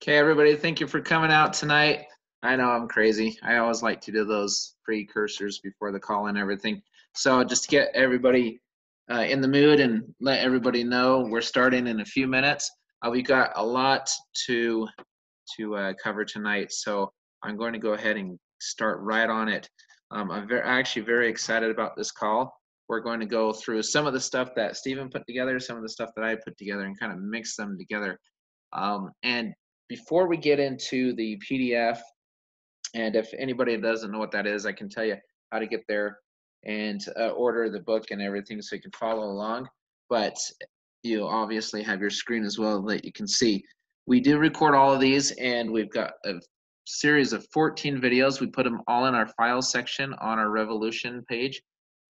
Okay, everybody, thank you for coming out tonight. I know I'm crazy. I always like to do those precursors before the call and everything. So just to get everybody in the mood and let everybody know, we're starting in a few minutes. We've got a lot to cover tonight, so I'm going to go ahead and start right on it. I'm actually very excited about this call. We're going to go through some of the stuff that Stephen put together, some of the stuff that I put together, and kind of mix them together. And before we get into the PDF, and if anybody doesn't know what that is, I can tell you how to get there and order the book and everything so you can follow along. But you obviously have your screen as well that you can see. We do record all of these, and we've got a series of 14 videos. We put them all in our files section on our Revolution page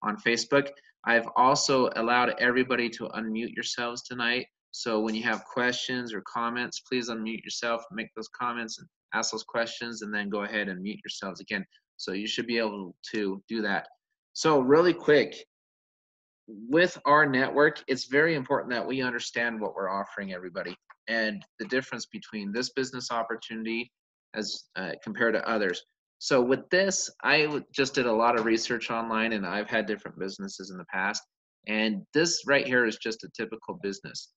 on Facebook. I've also allowed everybody to unmute yourselves tonight. So when you have questions or comments, please unmute yourself, make those comments and ask those questions, and then go ahead and mute yourselves again. So you should be able to do that. So really quick, with our network, it's very important that we understand what we're offering everybody and the difference between this business opportunity as compared to others. So with this, I just did a lot of research online, and I've had different businesses in the past, and this right here is just a typical business.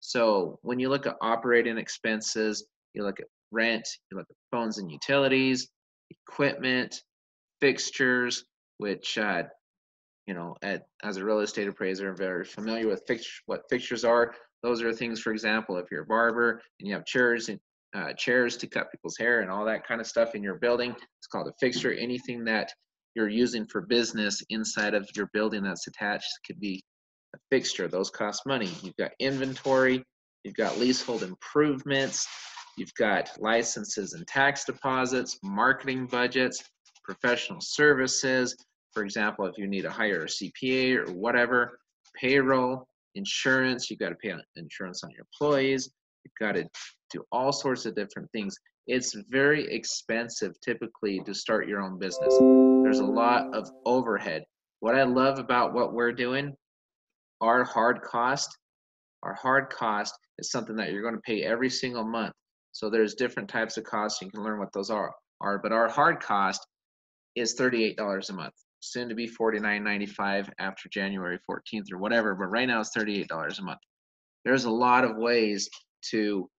So when you look at operating expenses, you look at rent, you look at phones and utilities, equipment, fixtures, which as a real estate appraiser, I'm very familiar with what fixtures are. Those are things, for example, if you're a barber and you have chairs to cut people's hair and all that kind of stuff in your building, it's called a fixture. Anything that you're using for business inside of your building that's attached could be a fixture. Those cost money. You've got inventory, you've got leasehold improvements, you've got licenses and tax deposits, marketing budgets, professional services. For example, if you need to hire a CPA or whatever, payroll, insurance, you've got to pay insurance on your employees, you've got to do all sorts of different things. It's very expensive typically to start your own business. There's a lot of overhead. What I love about what we're doing, our hard cost is something that you're going to pay every single month. So there's different types of costs. You can learn what those are. But our hard cost is $38 a month. Soon to be $49.95 after January 14th or whatever, but right now it's $38 a month. There's a lot of ways to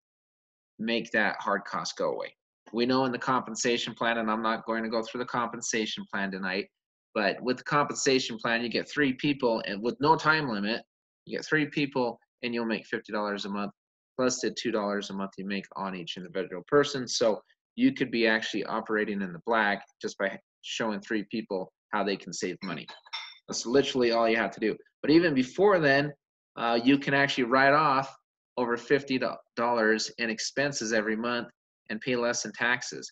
make that hard cost go away. We know in the compensation plan, and I'm not going to go through the compensation plan tonight, but with the compensation plan, you get 3 people, and with no time limit, you get 3 people and you'll make $50 a month, plus the $2 a month you make on each individual person. So you could be actually operating in the black just by showing 3 people how they can save money. That's literally all you have to do. But even before then, you can actually write off over $50 in expenses every month and pay less in taxes.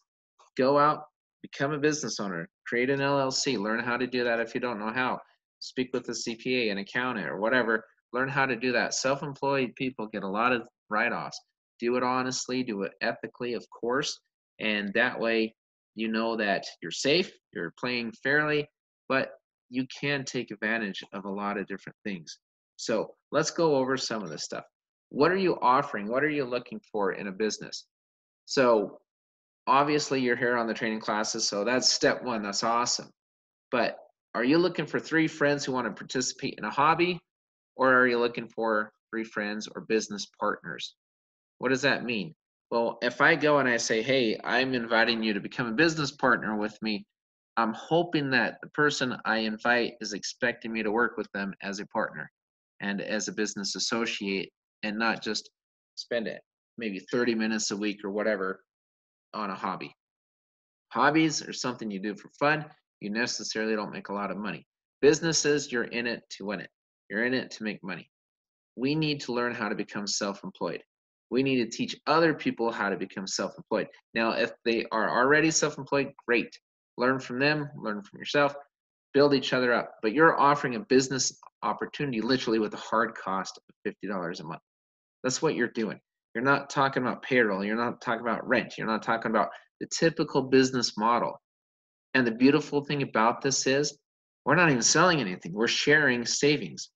Go out, become a business owner, create an LLC, learn how to do that if you don't know how. Speak with a CPA, an accountant, or whatever. Learn how to do that. Self-employed people get a lot of write-offs. Do it honestly, do it ethically, of course, and that way you know that you're safe, you're playing fairly, but you can take advantage of a lot of different things. So let's go over some of this stuff. What are you offering? What are you looking for in a business? So obviously you're here on the training classes, so that's step 1. That's awesome. But are you looking for 3 friends who want to participate in a hobby, or are you looking for 3 friends or business partners? What does that mean? Well, if I go and I say, hey, I'm inviting you to become a business partner with me, I'm hoping that the person I invite is expecting me to work with them as a partner and as a business associate, and not just spend it maybe 30 minutes a week or whatever on a hobby. Hobbies are something you do for fun. You necessarily don't make a lot of money. Businesses, you're in it to win it. You're in it to make money. We need to learn how to become self-employed. We need to teach other people how to become self-employed. Now, if they are already self-employed, great. Learn from them, learn from yourself, build each other up. But you're offering a business opportunity literally with a hard cost of $50 a month. That's what you're doing. You're not talking about payroll. You're not talking about rent. You're not talking about the typical business model. And the beautiful thing about this is we're not even selling anything. We're sharing savings.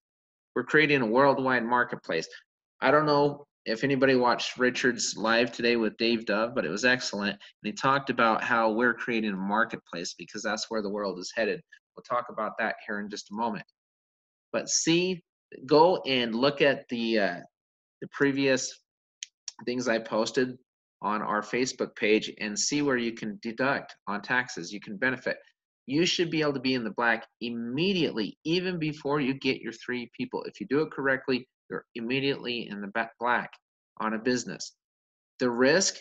We're creating a worldwide marketplace. I don't know if anybody watched Richard's live today with Dave Dove, but it was excellent. And he talked about how we're creating a marketplace because that's where the world is headed. We'll talk about that here in just a moment. But see, go and look at the previous things I posted on our Facebook page and see where you can deduct on taxes. You can benefit. You should be able to be in the black immediately, even before you get your 3 people. If you do it correctly, you're immediately in the black on a business. The risk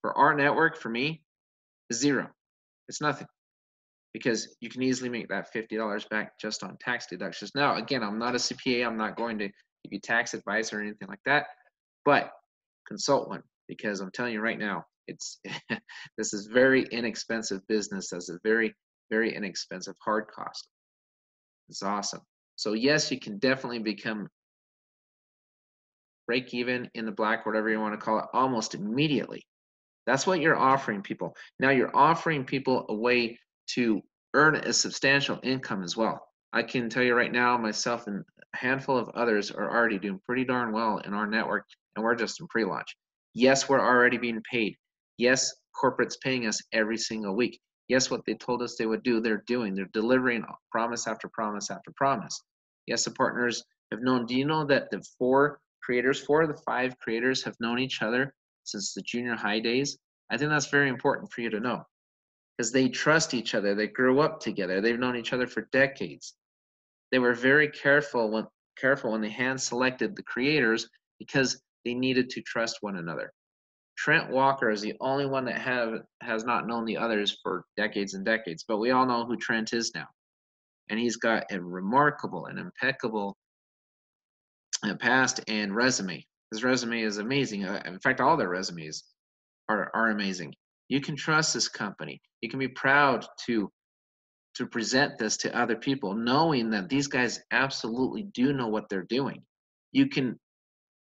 for rNetwork, for me, is 0. It's nothing, because you can easily make that $50 back just on tax deductions. Now, again, I'm not a CPA. I'm not going to give you tax advice or anything like that, but consult one, because I'm telling you right now, it's this is very inexpensive business. That's a very, very inexpensive hard cost. It's awesome. So yes, you can definitely become break even in the black, whatever you want to call it, almost immediately. That's what you're offering people. Now you're offering people a way to earn a substantial income as well. I can tell you right now, myself and a handful of others are already doing pretty darn well in our network, and we're just in pre-launch. Yes, we're already being paid. Yes, corporate's paying us every single week. Yes, what they told us they would do, they're doing. They're delivering promise after promise after promise. Yes, the partners have known. Do you know that the 4 of the 5 creators have known each other since the junior high days? I think that's very important for you to know, because they trust each other. They grew up together. They've known each other for decades. They were very careful when they hand selected the creators, because they needed to trust one another. Trent Walker is the only one that has not known the others for decades and decades, but we all know who Trent is now. And he's got a remarkable and impeccable past and resume. His resume is amazing. In fact, all their resumes are amazing. You can trust this company. You can be proud to present this to other people, knowing that these guys absolutely do know what they're doing. You can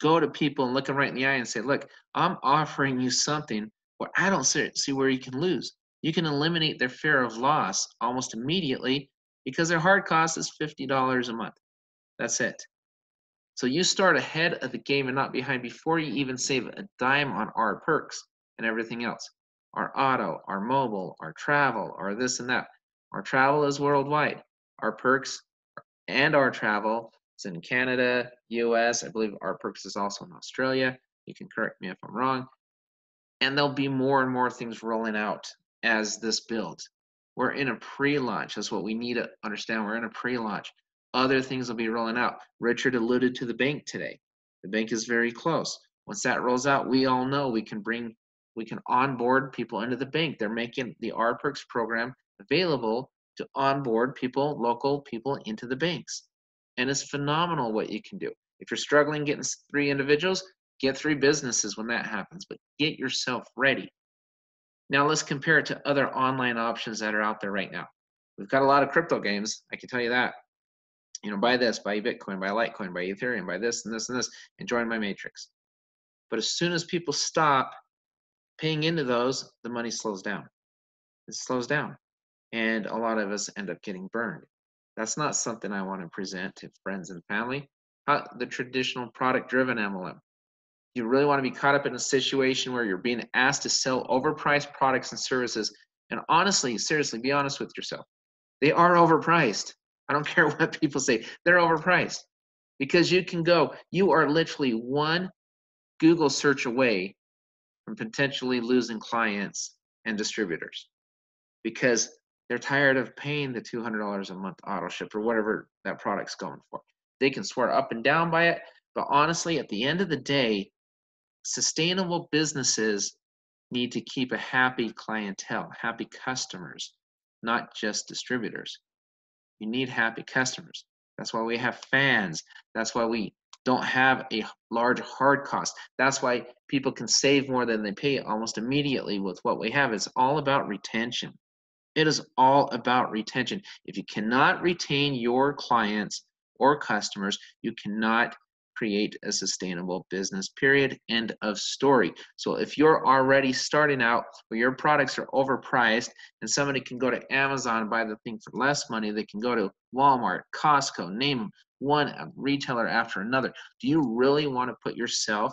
go to people and look them right in the eye and say, look, I'm offering you something where I don't see where you can lose. You can eliminate their fear of loss almost immediately, because their hard cost is $50 a month. That's it. So you start ahead of the game and not behind before you even save a dime on our perks and everything else. Our auto, our mobile, our travel, our this and that. Our travel is worldwide. Our perks and our travel is in Canada, US. I believe our perks is also in Australia. You can correct me if I'm wrong. And there'll be more and more things rolling out as this builds. We're in a pre-launch. That's what we need to understand. We're in a pre-launch. Other things will be rolling out. Richard alluded to the bank today. The bank is very close. Once that rolls out, we all know we can onboard people into the bank. They're making the rperks program available to onboard people, local people, into the banks. And it's phenomenal what you can do. If you're struggling getting 3 individuals, get 3 businesses when that happens, but get yourself ready. Now let's compare it to other online options that are out there right now. We've got a lot of crypto games, I can tell you that. You know, buy this, buy Bitcoin, buy Litecoin, buy Ethereum, buy this and this and this, and join my matrix. But as soon as people stop paying into those, the money slows down. It slows down. And a lot of us end up getting burned. That's not something I want to present to friends and family. The traditional product-driven MLM. You really want to be caught up in a situation where you're being asked to sell overpriced products and services. And honestly, seriously, be honest with yourself. They are overpriced. I don't care what people say. They're overpriced. Because you are literally one Google search away from potentially losing clients and distributors, because they're tired of paying the $200 a month auto ship or whatever that product's going for. They can swear up and down by it, but honestly, at the end of the day, sustainable businesses need to keep a happy clientele, happy customers, not just distributors. You need happy customers. That's why we have fans. That's why we don't have a large hard cost. That's why people can save more than they pay almost immediately with what we have. It's all about retention. It is all about retention. If you cannot retain your clients or customers, you cannot create a sustainable business, period, end of story. So if you're already starting out where your products are overpriced and somebody can go to Amazon and buy the thing for less money, they can go to Walmart, Costco, name them, one retailer after another. Do you really want to put yourself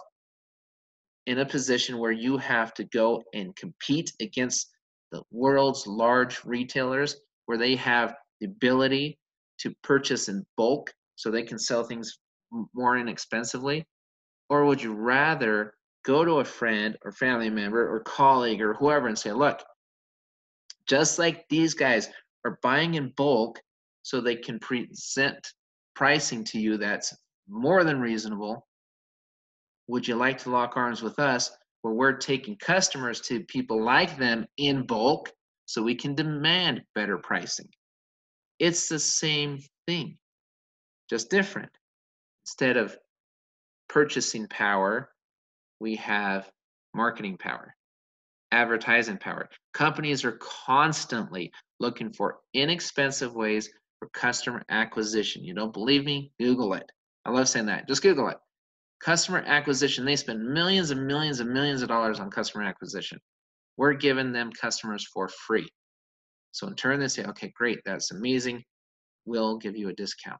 in a position where you have to go and compete against the world's large retailers where they have the ability to purchase in bulk so they can sell things more inexpensively? Or would you rather go to a friend or family member or colleague or whoever and say, look, just like these guys are buying in bulk so they can present pricing to you that's more than reasonable, would you like to lock arms with us where we're taking customers to people like them in bulk so we can demand better pricing? It's the same thing, just different. Instead of purchasing power, we have marketing power, advertising power. Companies are constantly looking for inexpensive ways for customer acquisition. You don't believe me? Google it. I love saying that. Just Google it. Customer acquisition, they spend millions and millions and millions of dollars on customer acquisition. We're giving them customers for free. So in turn, they say, okay, great, that's amazing. We'll give you a discount.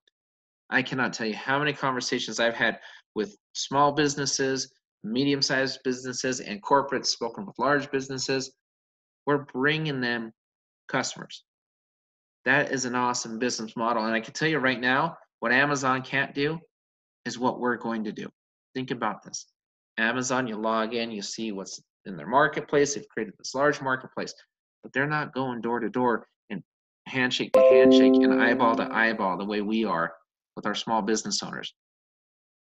I cannot tell you how many conversations I've had with small businesses, medium-sized businesses, and corporates, spoken with large businesses. We're bringing them customers. That is an awesome business model. And I can tell you right now, what Amazon can't do is what we're going to do. Think about this. Amazon, you log in, you see what's in their marketplace. They've created this large marketplace, but they're not going door to door and handshake to handshake and eyeball to eyeball the way we are with our small business owners.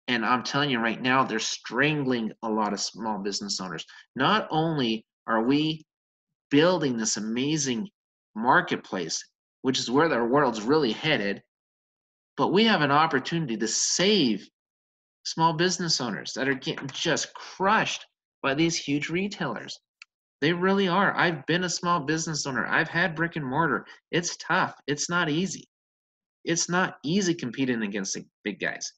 And I'm telling you right now, they're strangling a lot of small business owners. Not only are we building this amazing marketplace, which is where the world's really headed, but we have an opportunity to save small business owners that are getting just crushed by these huge retailers. They really are. I've been a small business owner. I've had brick and mortar. It's tough. It's not easy. It's not easy competing against the big guys.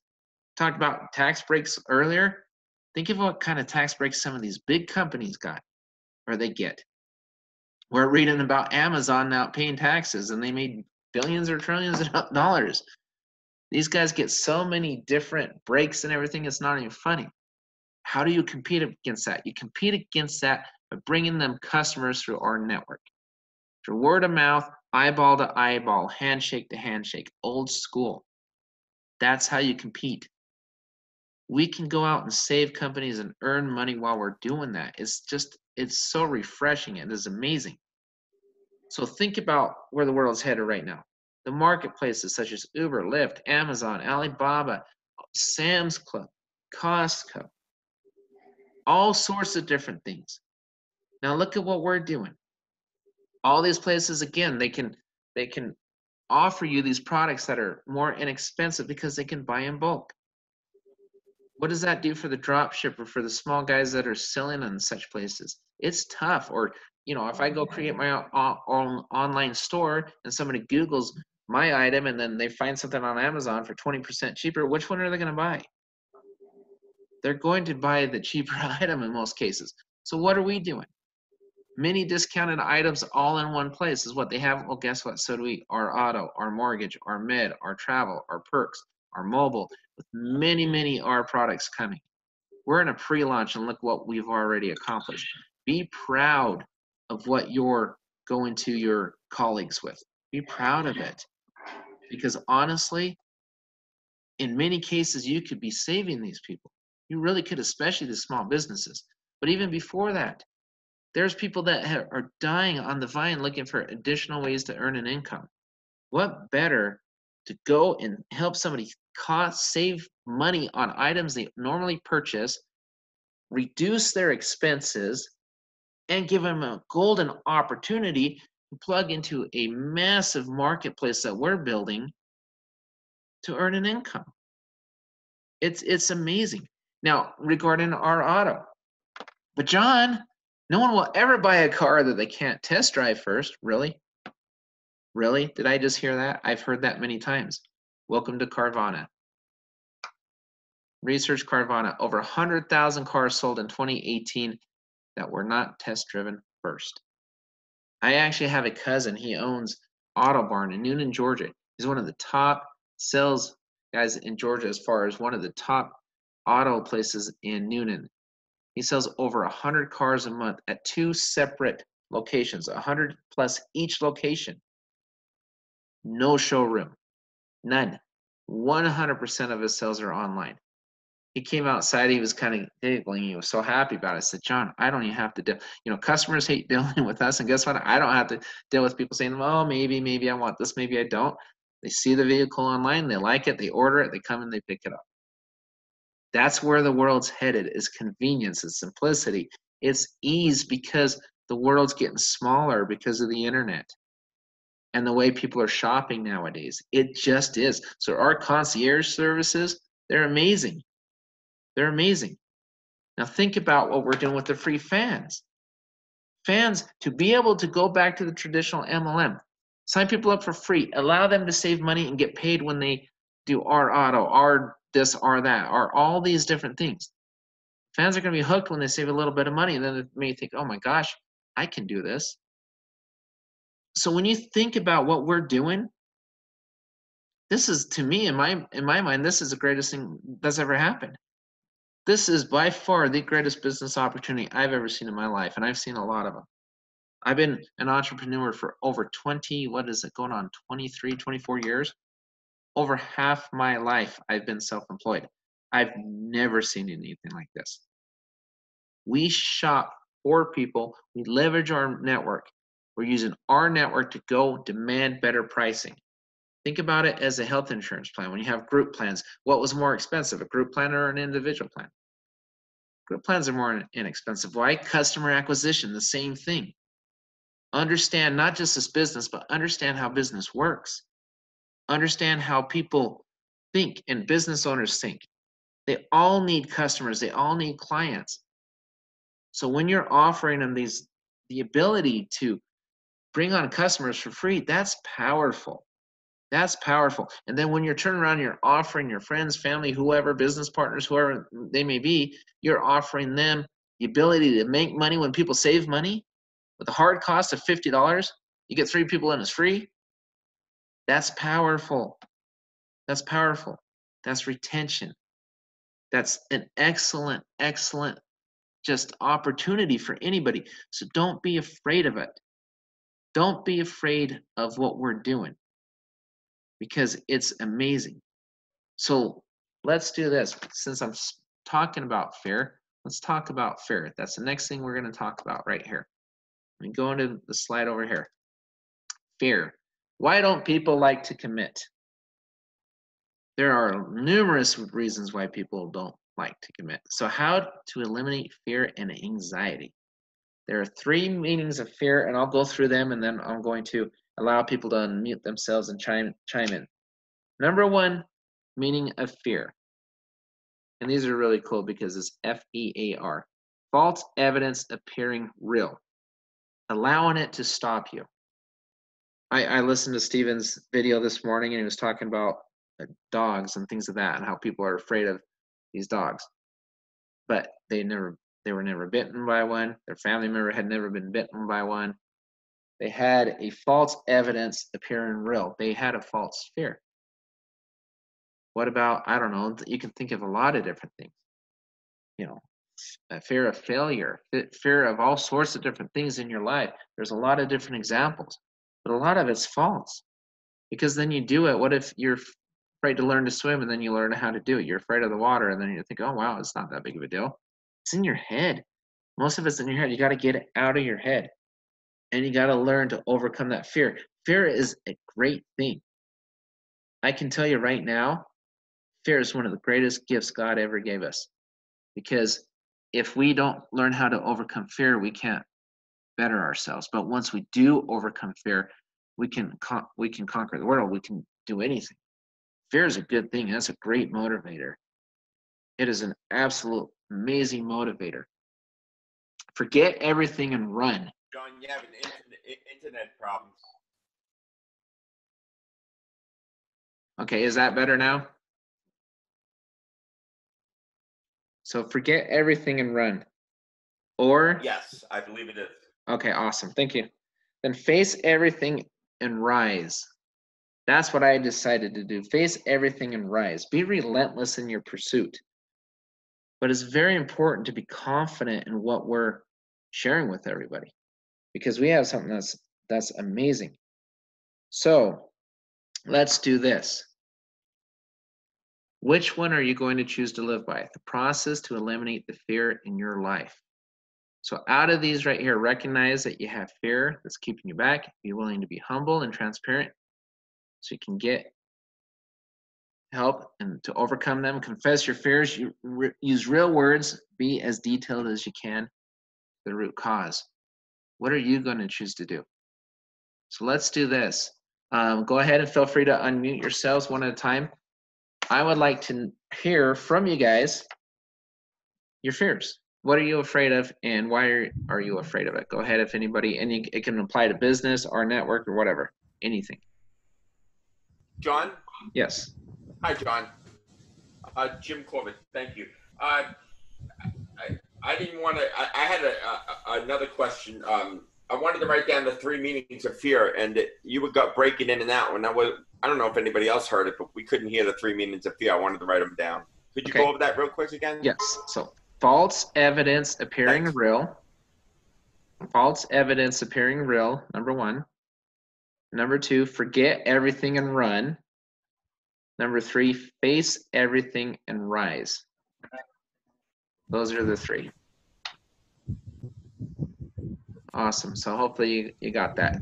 Talked about tax breaks earlier. Think of what kind of tax breaks some of these big companies got or they get. We're reading about Amazon now paying taxes and they made billions or trillions of dollars. These guys get so many different breaks and everything, it's not even funny. How do you compete against that? You compete against that by bringing them customers through our network. Through word of mouth, eyeball to eyeball, handshake to handshake, old school. That's how you compete. We can go out and save companies and earn money while we're doing that. It's so refreshing. It is amazing. So think about where the world's headed right now. The marketplaces such as Uber, Lyft, Amazon, Alibaba, Sam's Club, Costco, all sorts of different things. Now look at what we're doing. All these places, again, they can offer you these products that are more inexpensive because they can buy in bulk. What does that do for the drop shipper, for the small guys that are selling in such places? It's tough. Or, if I go create my own online store and somebody Googles my item and then they find something on Amazon for 20% cheaper, which one are they going to buy? They're going to buy the cheaper item in most cases. So what are we doing? Many discounted items all in one place is what they have. Well, guess what? So do we. Our auto, our mortgage, our med, our travel, our perks, our mobile, with many, many R products coming. We're in a pre-launch and look what we've already accomplished. Be proud of what you're going to your colleagues with. Be proud of it. Because honestly, in many cases, you could be saving these people. You really could, especially the small businesses. But even before that, there's people that are dying on the vine looking for additional ways to earn an income. What better to go and help somebody save money on items they normally purchase, reduce their expenses, and give them a golden opportunity to plug into a massive marketplace that we're building to earn an income. It's amazing. Now, regarding our auto, but John, no one will ever buy a car that they can't test drive first. Really? Really? Did I just hear that? I've heard that many times. Welcome to Carvana. Research Carvana, over 100,000 cars sold in 2018 that were not test driven first. I actually have a cousin, he owns Auto Barn in Newnan, Georgia. He's one of the top sales guys in Georgia as far as one of the top auto places in Newnan. He sells over 100 cars a month at 2 separate locations, 100 plus each location. No showroom, none. 100% of his sales are online. He came outside, he was kind of giggling, he was so happy about it. I said, John, I don't even have to deal, customers hate dealing with us, and guess what? I don't have to deal with people saying, oh, maybe I want this, maybe I don't. They see the vehicle online, they like it, they order it, they come and they pick it up. That's where the world's headed, is convenience, it's simplicity, it's ease, because the world's getting smaller because of the internet and the way people are shopping nowadays. It just is. So our concierge services, they're amazing. They're amazing. Now think about what we're doing with the free FANNs. FANNs, to be able to go back to the traditional MLM, sign people up for free, allow them to save money and get paid when they do our auto, our this, our that, our all these different things. FANNs are going to be hooked when they save a little bit of money, and then they may think, oh my gosh, I can do this. So when you think about what we're doing, this is, to me, in my mind, this is the greatest thing that's ever happened. This is by far the greatest business opportunity I've ever seen in my life, and I've seen a lot of them. I've been an entrepreneur for over 20, what is it, going on 23, 24 years? Over half my life, I've been self-employed. I've never seen anything like this. We shop for people. We leverage our network. We're using our network to go demand better pricing. Think about it as a health insurance plan. When you have group plans, what was more expensive, a group plan or an individual plan? Group plans are more inexpensive. Why? Customer acquisition, the same thing. Understand not just this business, but understand how business works. Understand how people think and business owners think. They all need customers. They all need clients. So when you're offering them the ability to bring on customers for free, that's powerful. That's powerful. And then when you're turning around, you're offering your friends, family, whoever, business partners, whoever they may be, you're offering them the ability to make money when people save money. With a hard cost of $50, you get 3 people in, it's free. That's powerful. That's powerful. That's retention. That's an excellent, excellent just opportunity for anybody. So don't be afraid of it. Don't be afraid of what we're doing, because it's amazing. So let's do this. Since I'm talking about fear, let's talk about fear. That's the next thing we're going to talk about right here. Let me go into the slide over here. Fear. Why don't people like to commit? There are numerous reasons why people don't like to commit. So how to eliminate fear and anxiety? There are 3 meanings of fear, and I'll go through them, and then I'm going to allow people to unmute themselves and chime in. Number 1 meaning of fear, and these are really cool because it's FEAR, false evidence appearing real, allowing it to stop you. I listened to Steven's video this morning, and he was talking about dogs and things of that, and how people are afraid of these dogs, but they were never bitten by one. Their family member had never been bitten by one. They had a false evidence appearing real. They had a false fear. What about, I don't know, you can think of a lot of different things. A fear of failure, fear of all sorts of different things in your life. There's a lot of different examples, but a lot of it's false, because then you do it. What if you're afraid to learn to swim, and then you learn how to do it? You're afraid of the water, and then you think, oh, wow, it's not that big of a deal. It's in your head. Most of it's in your head. You got to get it out of your head, and you got to learn to overcome that fear. Fear is a great thing. I can tell you right now, fear is one of the greatest gifts God ever gave us, because if we don't learn how to overcome fear, we can't better ourselves. But once we do overcome fear, we can conquer the world. We can do anything. Fear is a good thing. That's a great motivator. It is an absolute amazing motivator. Forget everything and run. John, you have an internet problem. Okay, is that better now? So forget everything and run. Or? Yes, I believe it is. Okay, awesome. Thank you. Then face everything and rise. That's what I decided to do. Face everything and rise. Be relentless in your pursuit. But it's very important to be confident in what we're sharing with everybody, because we have something that's amazing. So let's do this. Which one are you going to choose to live by? The process to eliminate the fear in your life. So out of these right here, recognize that you have fear that's keeping you back. Be willing to be humble and transparent so you can get help and to overcome them. Confess your fears. Use real words. Be as detailed as you can. The root cause. What are you going to choose to do? So let's do this. Go ahead and feel free to unmute yourselves one at a time. I would like to hear from you guys your fears. What are you afraid of, and why are you afraid of it? Go ahead, if anybody, and it can apply to business, our network, or whatever, anything. John? Yes. Hi, John. Jim Corbett, thank you. I didn't want to, I had another question. I wanted to write down the 3 meanings of fear, and you got breaking in and out. And I don't know if anybody else heard it, but we couldn't hear the 3 meanings of fear. I wanted to write them down. Could you go over that real quick again? Yes. So false evidence appearing real. False evidence appearing real, number 1. Number 2, forget everything and run. Number 3, face everything and rise. Those are the 3. Awesome. So hopefully you got that.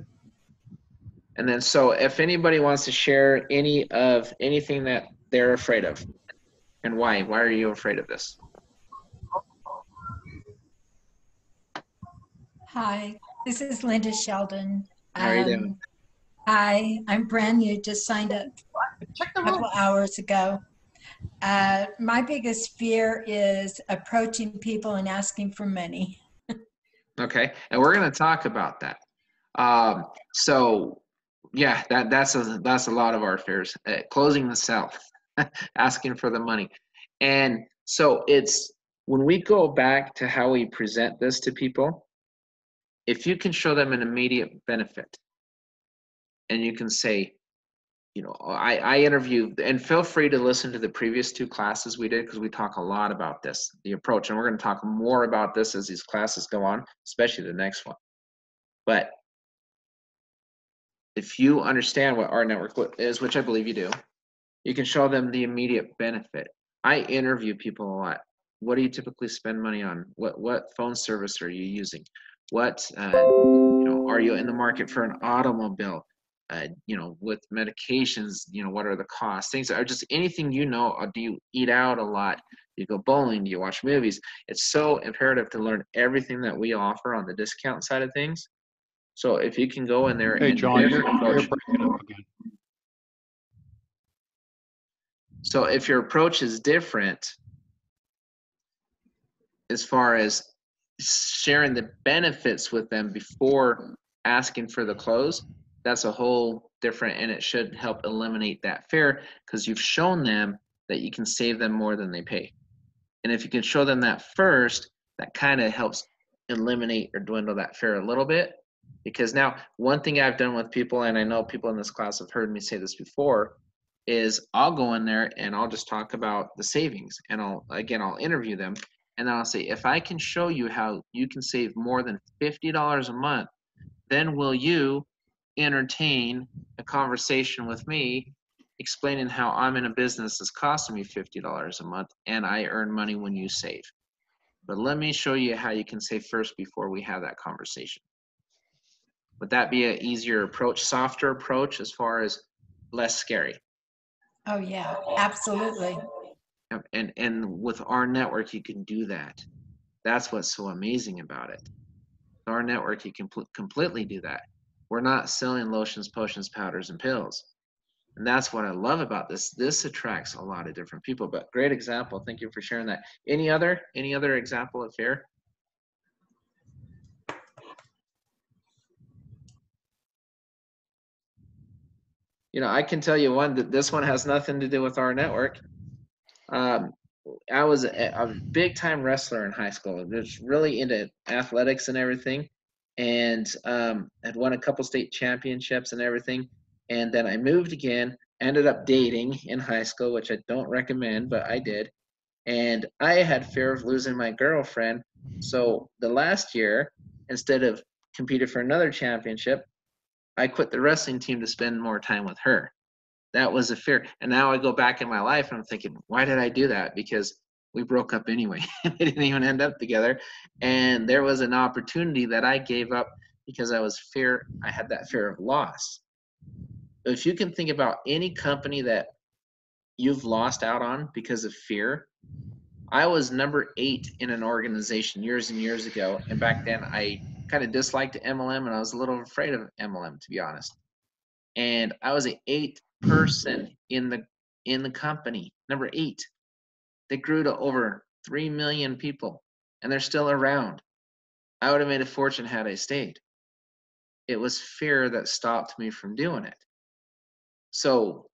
And then, so if anybody wants to share anything that they're afraid of, and why are you afraid of this? Hi, this is Linda Sheldon. How are you doing? Hi, I'm brand new, just signed up a couple hours ago. My biggest fear is approaching people and asking for money. Okay, and we're going to talk about that. So yeah, that's a lot of our fears. Closing the sale, asking for the money. And so it's when we go back to how we present this to people, if you can show them an immediate benefit, and you can say, you know, I interview, and feel free to listen to the previous 2 classes we did, because we talk a lot about this, the approach, and we're going to talk more about this as these classes go on, especially the next one. But if you understand what our network is, which I believe you do, you can show them the immediate benefit. I interview people a lot. What do you typically spend money on? What phone service are you using? What you know, are you in the market for an automobile? You know, with medications, you know, what are the costs? Things are just anything, you know. Do you eat out a lot? Do you go bowling? Do you watch movies? It's so imperative to learn everything that we offer on the discount side of things. So if you can go in there, hey, and John, you're breaking up again. So if your approach is different, as far as sharing the benefits with them before asking for the close, that's a whole different, and it should help eliminate that fear, because you've shown them that you can save them more than they pay. And if you can show them that first, that kind of helps eliminate or dwindle that fear a little bit. Because now, one thing I've done with people, and I know people in this class have heard me say this before, is I'll go in there and I'll just talk about the savings, and I'll interview them, and then I'll say, if I can show you how you can save more than $50 a month, then will you entertain a conversation with me explaining how I'm in a business that's costing me $50 a month and I earn money when you save. But let me show you how you can save first before we have that conversation. Would that be an easier approach, softer approach, as far as less scary? Oh yeah, absolutely. And with our network, you can do that. That's what's so amazing about it. With our network, you can completely do that. We're not selling lotions, potions, powders, and pills. And that's what I love about this. This attracts a lot of different people. But great example. Thank you for sharing that. Any other example of fear? You know, I can tell you one, that this one has nothing to do with our network. I was a big time wrestler in high school. Just really into athletics and everything, and had won a couple state championships and everything. And then I moved again. Ended up dating in high school, which I don't recommend, but I did. And I had fear of losing my girlfriend. So the last year, instead of competing for another championship, I quit the wrestling team to spend more time with her. That was a fear. And now I go back in my life and I'm thinking, why did I do that? Because we broke up anyway. We didn't even end up together. And there was an opportunity that I gave up because I had that fear of loss. If you can think about any company that you've lost out on because of fear, I was number 8 in an organization years and years ago. And back then I kind of disliked MLM and I was a little afraid of MLM, to be honest. And I was an 8th person in the company, number 8. They grew to over 3 million people, and they're still around. I would have made a fortune had I stayed. It was fear that stopped me from doing it. So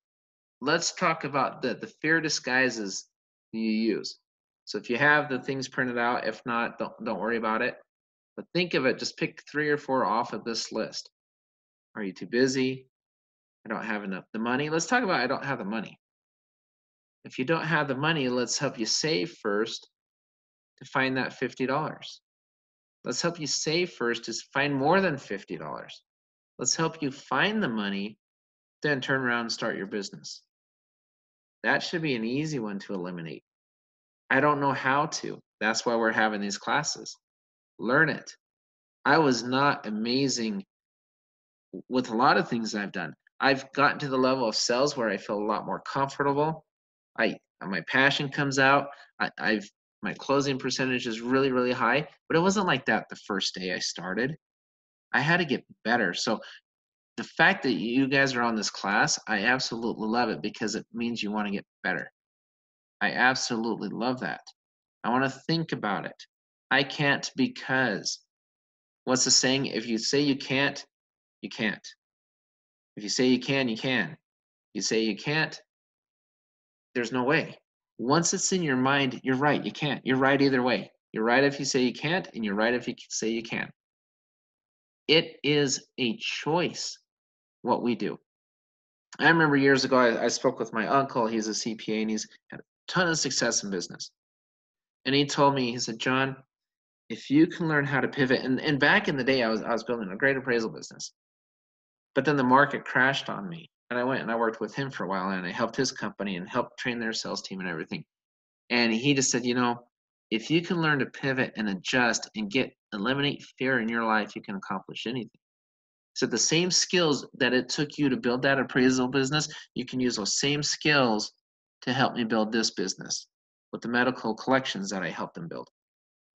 let's talk about the fear disguises you use. So if you have the things printed out, if not, don't worry about it. But think of it, just pick 3 or 4 off of this list. Are you too busy? I don't have enough the money. Let's talk about I don't have the money. If you don't have the money, let's help you save first to find that $50. Let's help you save first to find more than $50. Let's help you find the money, then turn around and start your business. That should be an easy one to eliminate. I don't know how to. That's why we're having these classes. Learn it. I was not amazing with a lot of things I've done. I've gotten to the level of sales where I feel a lot more comfortable. My passion comes out. My closing percentage is really, really high, but it wasn't like that the first day I started. I had to get better. So the fact that you guys are on this class, I absolutely love it because it means you want to get better. I absolutely love that. I want to think about it. I can't because what's the saying? If you say you can't, you can't. If you say you can, you can. If you say you can't, there's no way. Once it's in your mind, you're right, you can't. You're right either way. You're right if you say you can't, and you're right if you say you can. It is a choice what we do. I remember years ago, I spoke with my uncle. He's a CPA, and he's had a ton of success in business. And he told me, he said, John, if you can learn how to pivot, and back in the day, I was building a great appraisal business. But then the market crashed on me. And I went and I worked with him for a while, and I helped his company and helped train their sales team and everything. And he just said, if you can learn to pivot and adjust and eliminate fear in your life, you can accomplish anything. So the same skills that it took you to build that appraisal business, you can use those same skills to help me build this business with the medical collections that I helped them build.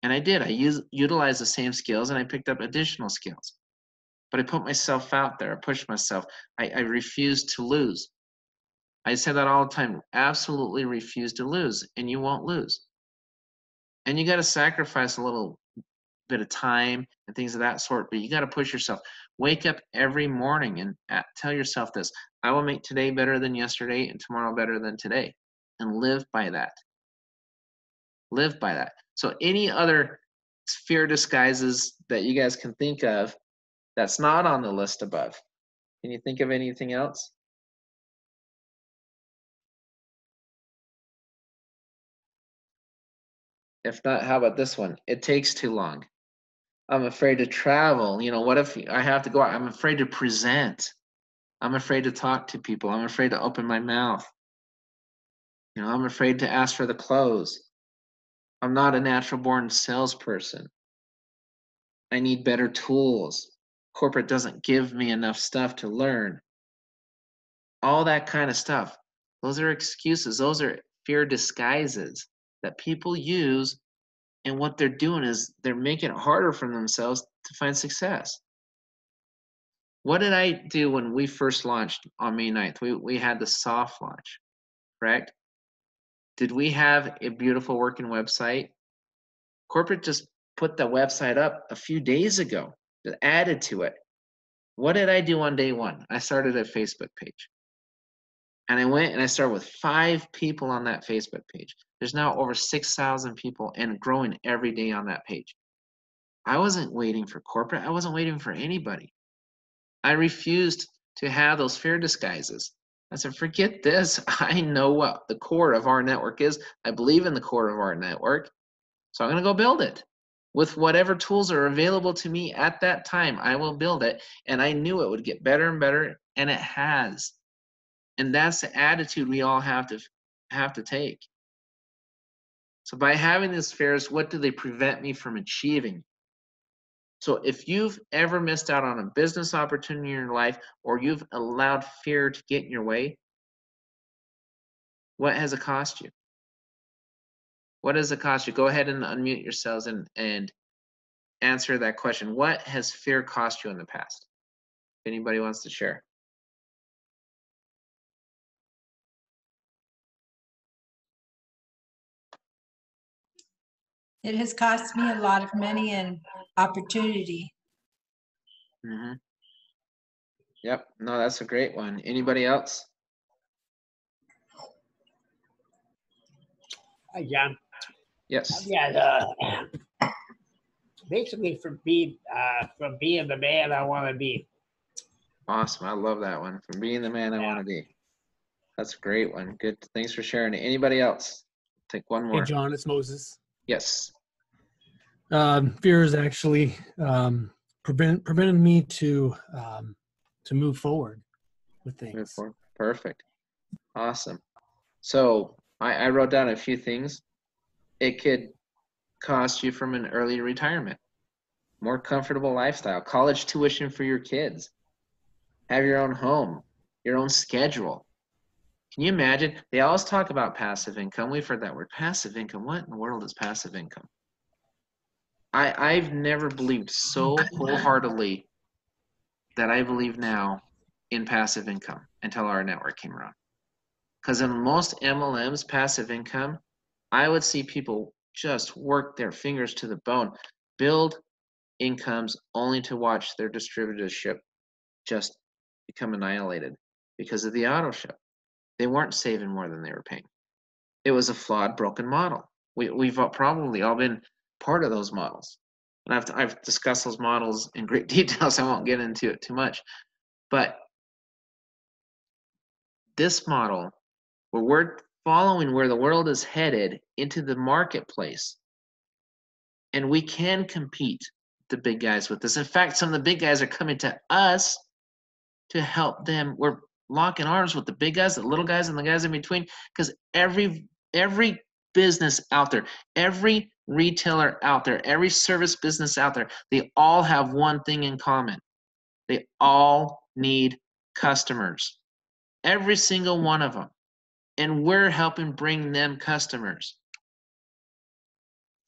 And I did. I utilized the same skills, and I picked up additional skills. But I put myself out there. I pushed myself. I refused to lose. I say that all the time. Absolutely refuse to lose, and you won't lose. And you got to sacrifice a little bit of time and things of that sort, but you got to push yourself. Wake up every morning and tell yourself this: I will make today better than yesterday and tomorrow better than today, and live by that. Live by that. So any other fear disguises that you guys can think of that's not on the list above? Can you think of anything else? If not, how about this one? It takes too long. I'm afraid to travel. What if I have to go out? I'm afraid to present. I'm afraid to talk to people. I'm afraid to open my mouth. I'm afraid to ask for the close. I'm not a natural born salesperson. I need better tools. Corporate doesn't give me enough stuff to learn. All that kind of stuff. Those are excuses. Those are fear disguises that people use, and what they're doing is they're making it harder for themselves to find success. What did I do when we first launched on May 9th? We had the soft launch, correct? Did we have a beautiful working website? Corporate just put the website up a few days ago, just added to it. What did I do on day one? I started a Facebook page. And I went and I started with 5 people on that Facebook page. There's now over 6,000 people and growing every day on that page. I wasn't waiting for corporate. I wasn't waiting for anybody. I refused to have those fear disguises. I said, forget this. I know what the core of our network is. I believe in the core of our network. So I'm going to go build it. With whatever tools are available to me at that time, I will build it. And I knew it would get better and better, and it has. And that's the attitude we all have to take. So by having these fears, what do they prevent me from achieving? So if you've ever missed out on a business opportunity in your life, or you've allowed fear to get in your way, what has it cost you? What does it cost you? Go ahead and unmute yourselves and answer that question. What has fear cost you in the past? If anybody wants to share. It has cost me a lot of money and opportunity. Mm-hmm. Yep. No, that's a great one. Anybody else? Hi, John. Yes. Yeah, basically from being the man I want to be. Awesome. I love that one. From being the man I want to be. That's a great one. Good. Thanks for sharing it. Anybody else? Take one more. Hey, John, it's Moses. Yes. Fear is actually prevented me to move forward with things. Move forward. Perfect. Awesome. So I wrote down a few things. It could cost you from an early retirement, more comfortable lifestyle, college tuition for your kids, have your own home, your own schedule. Can you imagine? They always talk about passive income. We've heard that word, passive income. What in the world is passive income? I've never believed so wholeheartedly that I believe now in passive income until our network came around. Because in most MLMs, passive income, I would see people just work their fingers to the bone, build incomes only to watch their distributorship just become annihilated because of the auto ship. They weren't saving more than they were paying. It was a flawed, broken model. We've probably all been part of those models. And I've discussed those models in great detail, so I won't get into it too much. But this model, where we're following where the world is headed into the marketplace, and we can compete the big guys with this. In fact, some of the big guys are coming to us to help them. We're locking arms with the big guys, the little guys, and the guys in between, because every business out there, every retailer out there, every service business out there, they all have one thing in common. They all need customers. Every single one of them. And we're helping bring them customers.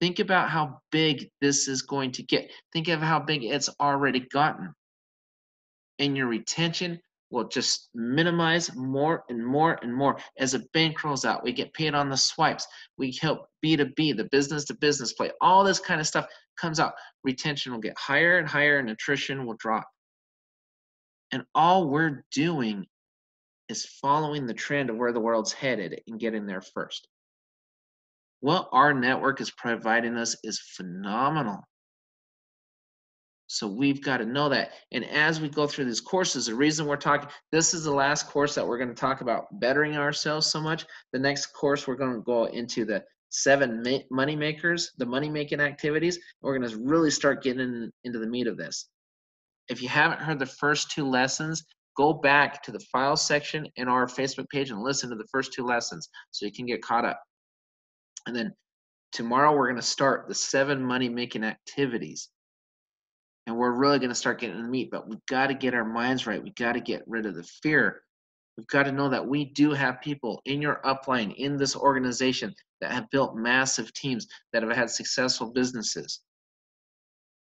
Think about how big this is going to get. Think of how big it's already gotten. And your retention will just minimize more and more and more. As a bank rolls out, we get paid on the swipes. We help B2B, the business-to-business play. All this kind of stuff comes out. Retention will get higher and higher, and attrition will drop. And all we're doing is following the trend of where the world's headed and getting there first. What our network is providing us is phenomenal. So we've got to know that. And as we go through these courses, the reason we're talking, this is the last course that we're going to talk about bettering ourselves so much. The next course, we're going to go into the 7 money makers, the money-making activities. We're going to really start getting into the meat of this. If you haven't heard the first 2 lessons, go back to the file section in our Facebook page and listen to the first 2 lessons so you can get caught up. And then tomorrow we're going to start the 7 money-making activities. And we're really going to start getting into the meat, but we've got to get our minds right. We've got to get rid of the fear. We've got to know that we do have people in your upline, in this organization, that have built massive teams, that have had successful businesses,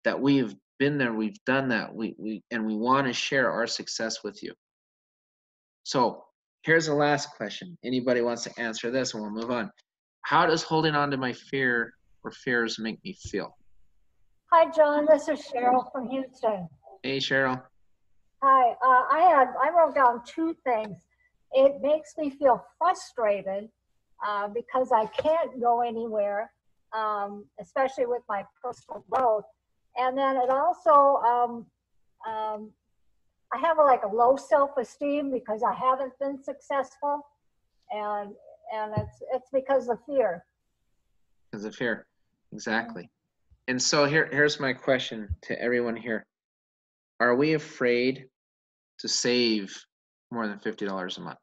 that we've been there, we've done that, and we want to share our success with you. So here's the last question. Anybody wants to answer this, and we'll move on. How does holding on to my fear or fears make me feel? Hi, John. This is Cheryl from Houston. Hey, Cheryl. Hi. I wrote down 2 things. It makes me feel frustrated because I can't go anywhere, especially with my personal growth. And then it also, I have like a low self-esteem because I haven't been successful, and it's because of fear. Because of fear, exactly. And so here's my question to everyone here: are we afraid to save more than $50 a month?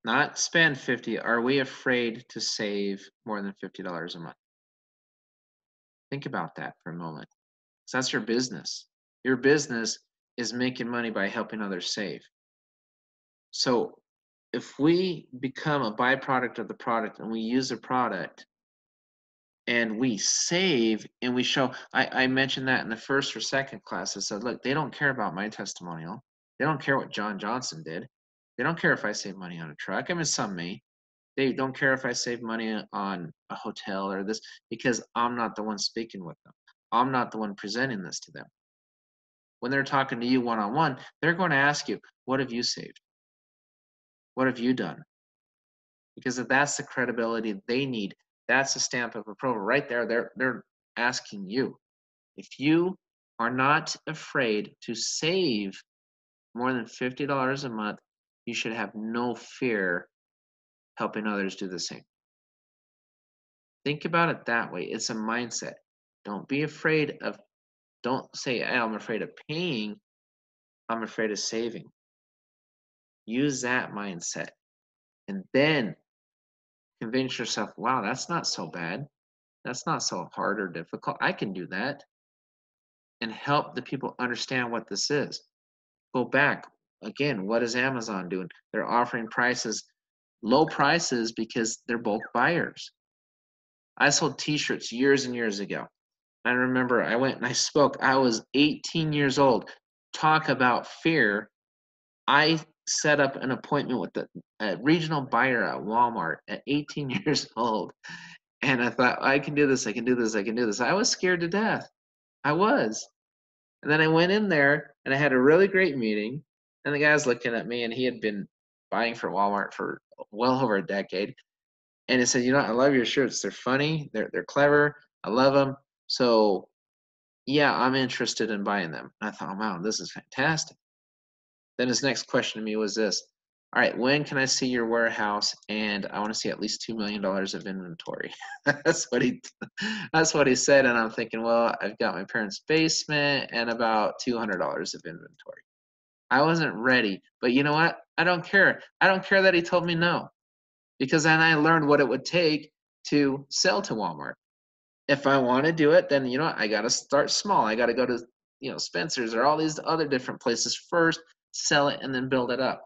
Not spend 50. Are we afraid to save more than $50 a month? Think about that for a moment. So that's your business. Your business is making money by helping others save. So if we become a byproduct of the product and we use the product and we save and we show, I mentioned that in the first or second class. I said, look, they don't care about my testimonial. They don't care what John Johnson did. They don't care if I save money on a truck. I mean, some may. They don't care if I save money on a hotel or this, because I'm not the one speaking with them. I'm not the one presenting this to them. When they're talking to you one-on-one, they're going to ask you, what have you saved? What have you done? Because that's the credibility they need. That's the stamp of approval right there. They're asking you. If you are not afraid to save more than $50 a month, you should have no fear helping others do the same. Think about it that way. It's a mindset. Don't be afraid of, don't say, hey, I'm afraid of paying. I'm afraid of saving. Use that mindset. And then convince yourself, wow, that's not so bad. That's not so hard or difficult. I can do that. And help the people understand what this is. Go back. Again, what is Amazon doing? They're offering prices, low prices, because they're bulk buyers. I sold t-shirts years and years ago. I remember I went and I spoke. I was 18 years old. Talk about fear. I set up an appointment with a regional buyer at Walmart at 18 years old. And I thought, I can do this, I can do this, I can do this. I was scared to death. I was. And then I went in there and I had a really great meeting. And the guy was looking at me and he had been buying from Walmart for well over a decade. And he said, you know, I love your shirts. They're funny. They're clever. I love them. So, yeah, I'm interested in buying them. And I thought, oh, wow, this is fantastic. Then his next question to me was this. All right, when can I see your warehouse? And I want to see at least $2 million of inventory. That's what he said. And I'm thinking, well, I've got my parents' basement and about $200 of inventory. I wasn't ready. But you know what? I don't care. I don't care that he told me no. Because then I learned what it would take to sell to Walmart. If I want to do it, then, you know, I got to start small. I got to go to, you know, Spencer's or all these other different places first, sell it, and then build it up.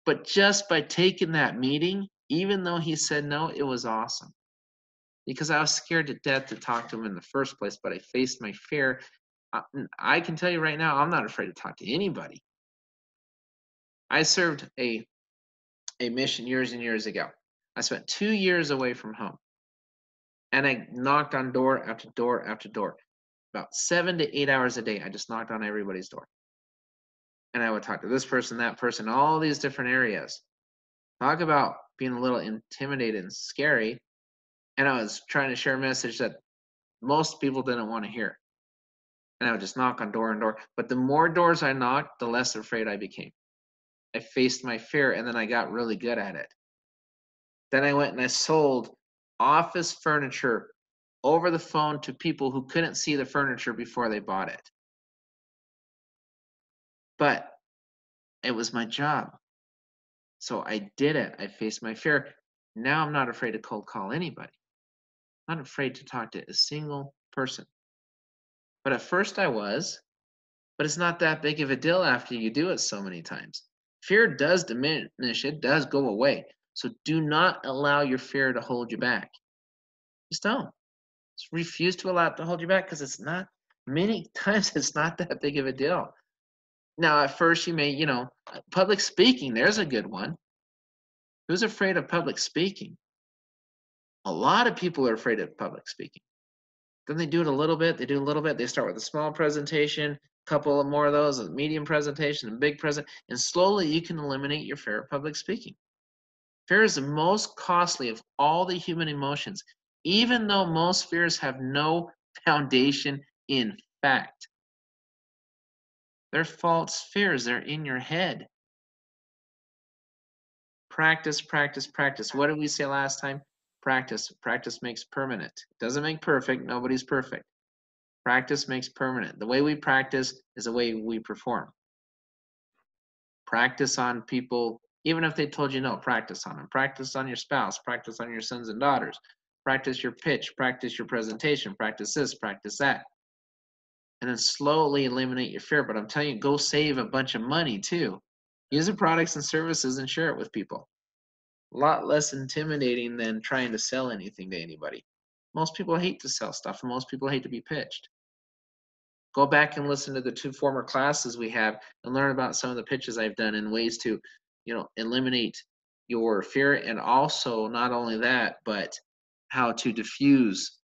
But just by taking that meeting, even though he said no, it was awesome. Because I was scared to death to talk to him in the first place, but I faced my fear. I can tell you right now, I'm not afraid to talk to anybody. I served a mission years and years ago. I spent 2 years away from home. And I knocked on door after door after door. About 7 to 8 hours a day, I just knocked on everybody's door. And I would talk to this person, that person, all these different areas. Talk about being a little intimidated and scary. And I was trying to share a message that most people didn't want to hear. And I would just knock on door and door. But the more doors I knocked, the less afraid I became. I faced my fear, and then I got really good at it. Then I went and I sold office furniture over the phone to people who couldn't see the furniture before they bought it. But it was my job. So I did it. I faced my fear. Now I'm not afraid to cold call anybody. I'm not afraid to talk to a single person. But at first I was, but it's not that big of a deal after you do it so many times. Fear does diminish. It does go away. So do not allow your fear to hold you back. Just don't. Just refuse to allow it to hold you back, because it's not, many times it's not that big of a deal. Now, at first you may, you know, public speaking, there's a good one. Who's afraid of public speaking? A lot of people are afraid of public speaking. Then they do it a little bit, they do a little bit, they start with a small presentation, a couple of more of those, a medium presentation, a big presentation, and slowly you can eliminate your fear of public speaking. Fear is the most costly of all the human emotions, even though most fears have no foundation in fact. They're false fears. They're in your head. Practice, practice, practice. What did we say last time? Practice. Practice makes permanent. Doesn't make perfect. Nobody's perfect. Practice makes permanent. The way we practice is the way we perform. Practice on people, even if they told you no, practice on them. Practice on your spouse. Practice on your sons and daughters. Practice your pitch. Practice your presentation. Practice this, practice that. And then slowly eliminate your fear. But I'm telling you, go save a bunch of money too. Use the products and services and share it with people. A lot less intimidating than trying to sell anything to anybody. Most people hate to sell stuff, and most people hate to be pitched. Go back and listen to the 2 former classes we have and learn about some of the pitches I've done and ways to, eliminate your fear, and also not only that, but how to diffuse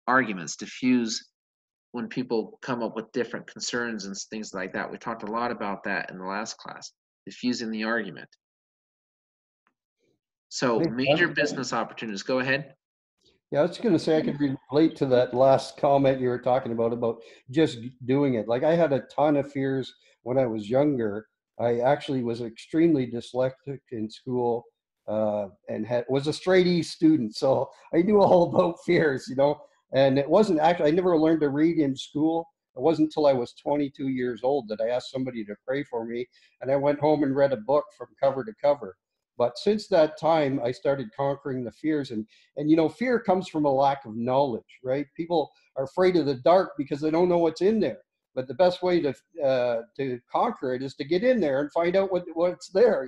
arguments, diffuse when people come up with different concerns and things like that. We talked a lot about that in the last class, diffusing the argument. So major business opportunities. Go ahead. Yeah, I was going to say I could relate to that last comment you were talking about just doing it. Like I had a ton of fears when I was younger. I actually was extremely dyslexic in school and was a straight E student. So I knew all about fears, and it wasn't actually, I never learned to read in school. It wasn't until I was 22 years old that I asked somebody to pray for me. And I went home and read a book from cover to cover. But since that time, I started conquering the fears. And fear comes from a lack of knowledge, right? People are afraid of the dark because they don't know what's in there. But the best way to conquer it is to get in there and find out what's there,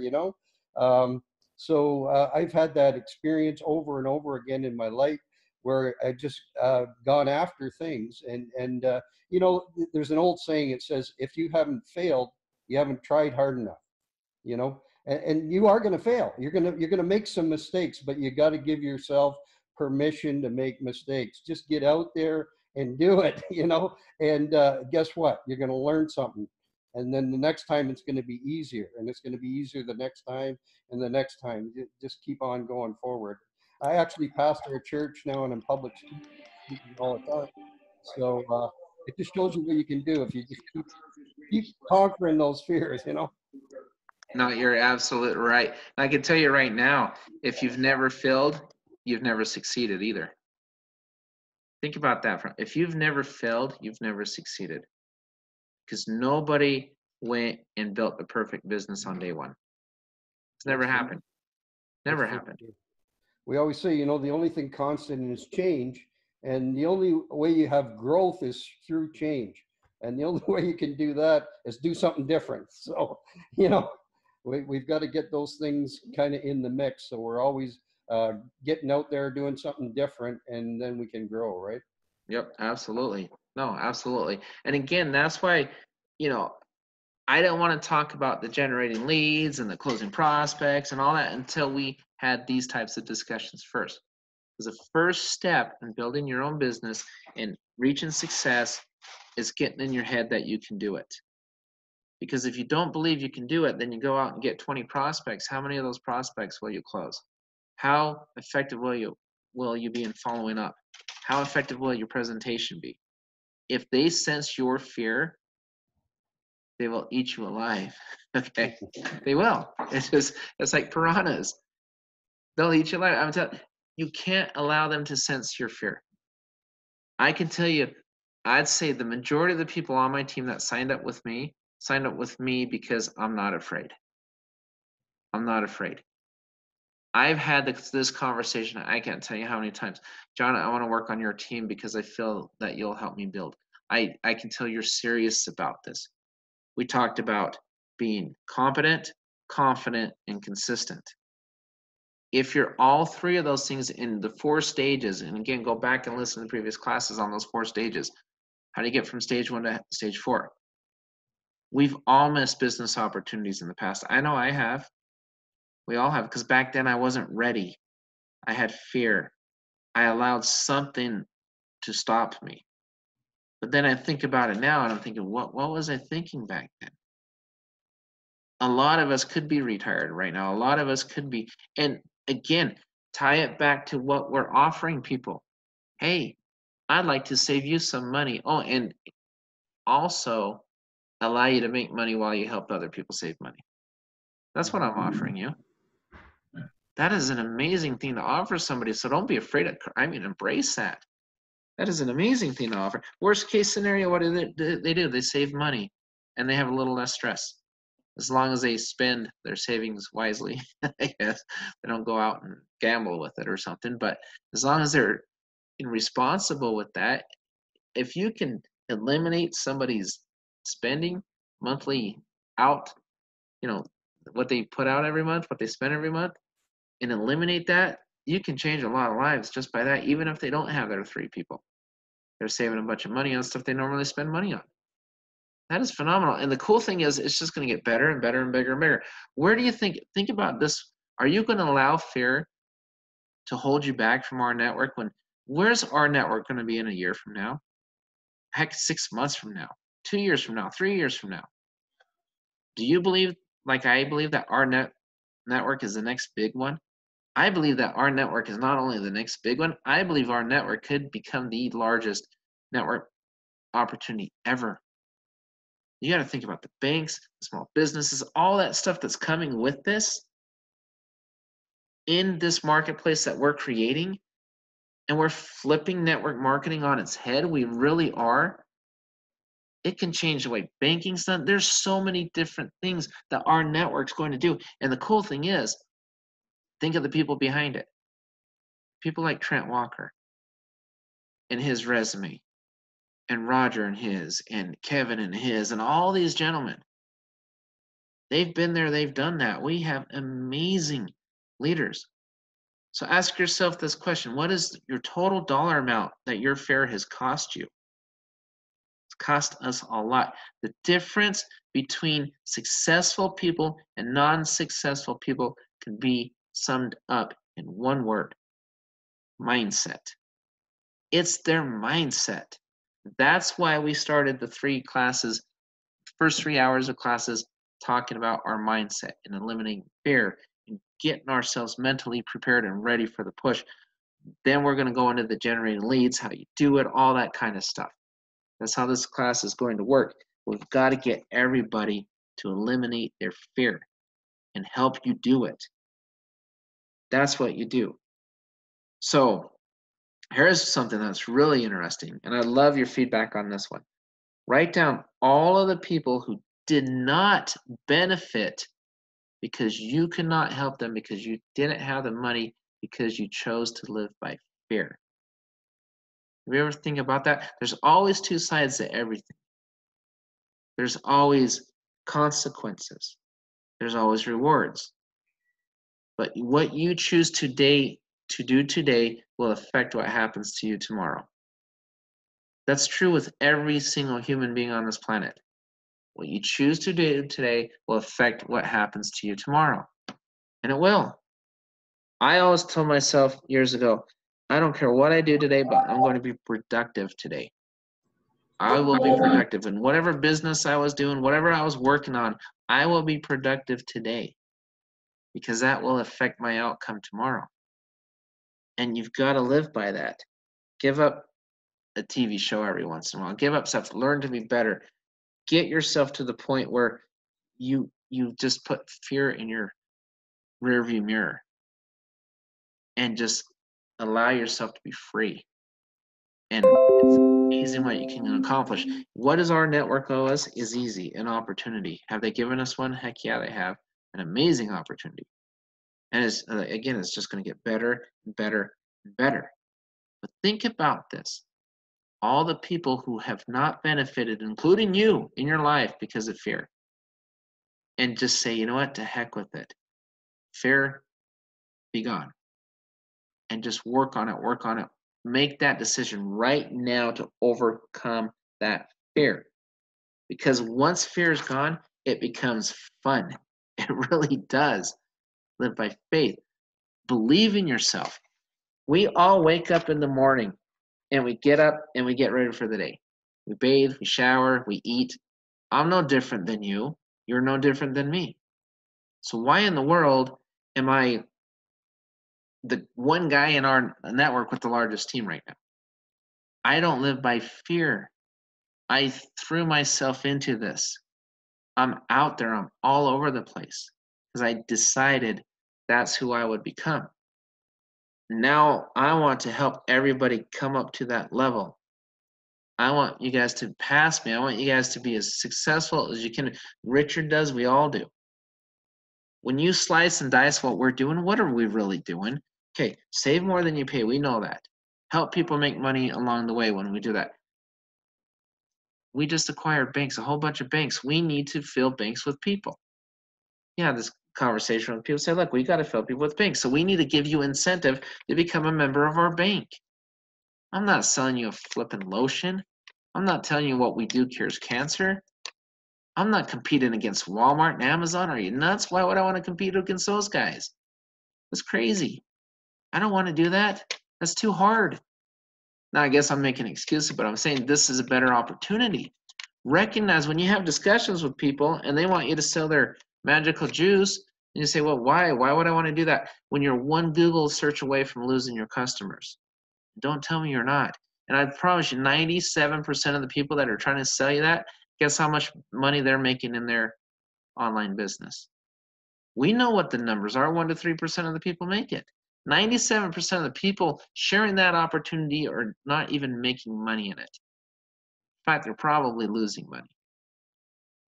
So I've had that experience over and over again in my life where I just gone after things. And there's an old saying, it says, if you haven't failed, you haven't tried hard enough, and you are going to fail. You're going to make some mistakes, but you got to give yourself permission to make mistakes. Just get out there and do it, and guess what? You're going to learn something. And then the next time it's going to be easier, and it's going to be easier the next time and the next time. Just keep on going forward. I actually pastor a church now, and I'm public speaking all the time. So it just shows you what you can do if you just keep conquering those fears, No, you're absolutely right. I can tell you right now, if you've never failed, you've never succeeded either. Think about that. If you've never failed, you've never succeeded. Because nobody went and built the perfect business on day one. It's never happened. Never happened. We always say, the only thing constant is change. And the only way you have growth is through change. And the only way you can do that is do something different. So, we've got to get those things kind of in the mix. So we're always getting out there, doing something different, and then we can grow, right? Yep, absolutely. No, absolutely. And again, that's why, I don't want to talk about the generating leads and the closing prospects and all that until we had these types of discussions first. Because the first step in building your own business and reaching success is getting in your head that you can do it. Because if you don't believe you can do it, then you go out and get 20 prospects. How many of those prospects will you close? How effective will you be in following up? How effective will your presentation be? If they sense your fear, they will eat you alive. Okay, they will. It's like piranhas. They'll eat you alive. I'm telling you, can't allow them to sense your fear. I can tell you, I'd say the majority of the people on my team that signed up with me because I'm not afraid. I'm not afraid. I've had this conversation, I can't tell you how many times. John, I want to work on your team because I feel that you'll help me build. I can tell you're serious about this. We talked about being competent, confident, and consistent. If you're all 3 of those things in the 4 stages, and again, go back and listen to the previous classes on those 4 stages. How do you get from stage 1 to stage 4? We've all missed business opportunities in the past. I know I have. We all have, because back then I wasn't ready. I had fear. I allowed something to stop me. But then I think about it now and I'm thinking, what was I thinking back then? A lot of us could be retired right now. A lot of us could be, and again, tie it back to what we're offering people. Hey, I'd like to save you some money. Oh, and also allow you to make money while you help other people save money. That's what I'm offering you. That is an amazing thing to offer somebody. So don't be afraid of, embrace that. That is an amazing thing to offer. Worst case scenario, what do they do? They save money and they have a little less stress. As long as they spend their savings wisely, I guess. They don't go out and gamble with it or something. But as long as they're responsible with that, if you can eliminate somebody's spending monthly out, what they put out every month, what they spend every month, and eliminate that, you can change a lot of lives just by that, even if they don't have their 3 people. They're saving a bunch of money on stuff they normally spend money on. That is phenomenal. And the cool thing is, it's just going to get better and better and bigger and bigger. Where do you think about this? Are you going to allow fear to hold you back from rNetwork? Where's rNetwork going to be in a year from now? Heck, 6 months from now, 2 years from now, 3 years from now? Do you believe, like I believe, that rNetwork is the next big one? I believe that rNetwork is not only the next big one, I believe rNetwork could become the largest network opportunity ever. You got to think about the banks, the small businesses, all that stuff that's coming with this in this marketplace that we're creating. And we're flipping network marketing on its head. We really are. It can change the way banking's done. There's so many different things that rNetwork's going to do. And the cool thing is, think of the people behind it. People like Trent Walker and his resume, and Roger and his, and Kevin and his, and all these gentlemen. They've been there, they've done that. We have amazing leaders. So ask yourself this question: what is your total dollar amount that your fair has cost you? It's cost us a lot. The difference between successful people and non-successful people can be summed up in one word: mindset. It's their mindset. That's why we started the 3 classes, first 3 hours of classes, talking about our mindset and eliminating fear and getting ourselves mentally prepared and ready for the push. Then we're going to go into the generating leads, how you do it, all that kind of stuff. That's how this class is going to work. We've got to get everybody to eliminate their fear and help you do it. That's what you do. So here's something that's really interesting, and I love your feedback on this one. Write down all of the people who did not benefit because you could not help them, because you didn't have the money, because you chose to live by fear. Have you ever think about that? There's always 2 sides to everything. There's always consequences. There's always rewards. But what you choose today to do today will affect what happens to you tomorrow. That's true with every single human being on this planet. What you choose to do today will affect what happens to you tomorrow. And it will. I always told myself years ago, I don't care what I do today, but I'm going to be productive today. I will be productive. In whatever business I was doing, whatever I was working on, I will be productive today, because that will affect my outcome tomorrow. And you've got to live by that. Give up a TV show every once in a while. Give up stuff. Learn to be better. Get yourself to the point where you just put fear in your rearview mirror and just allow yourself to be free. And it's amazing what you can accomplish. What does rNetwork owe us? Is easy, an opportunity. Have they given us one? Heck yeah, they have. An amazing opportunity. And it's, again, it's just going to get better and better and better. But think about this. All the people who have not benefited, including you, in your life because of fear. And just say, you know what, to heck with it. Fear, be gone. And just work on it, work on it. Make that decision right now to overcome that fear. Because once fear is gone, it becomes fun. It really does. Live by faith. Believe in yourself. We all wake up in the morning and we get up and we get ready for the day. We bathe, we shower, we eat. I'm no different than you. You're no different than me. So why in the world am I the one guy in our network with the largest team right now? I don't live by fear. I threw myself into this. I'm out there. I'm all over the place because I decided that's who I would become. Now I want to help everybody come up to that level. I want you guys to pass me. I want you guys to be as successful as you can. Richard does, we all do. When you slice and dice what we're doing, what are we really doing? Okay, save more than you pay. We know that. Help people make money along the way when we do that. We just acquired banks, a whole bunch of banks. We need to fill banks with people. Yeah, this conversation with people say, look, we got to fill people with banks. So we need to give you incentive to become a member of our bank. I'm not selling you a flippin' lotion. I'm not telling you what we do cures cancer. I'm not competing against Walmart and Amazon. Are you nuts? Why would I want to compete against those guys? That's crazy. I don't want to do that. That's too hard. Now, I guess I'm making excuses, but I'm saying this is a better opportunity. Recognize when you have discussions with people and they want you to sell their magical juice, and you say, well, why? Why would I want to do that? When you're one Google search away from losing your customers. Don't tell me you're not. And I promise you, 97% of the people that are trying to sell you that, guess how much money they're making in their online business? We know what the numbers are. 1 to 3% of the people make it. 97% of the people sharing that opportunity are not even making money in it. In fact, they're probably losing money.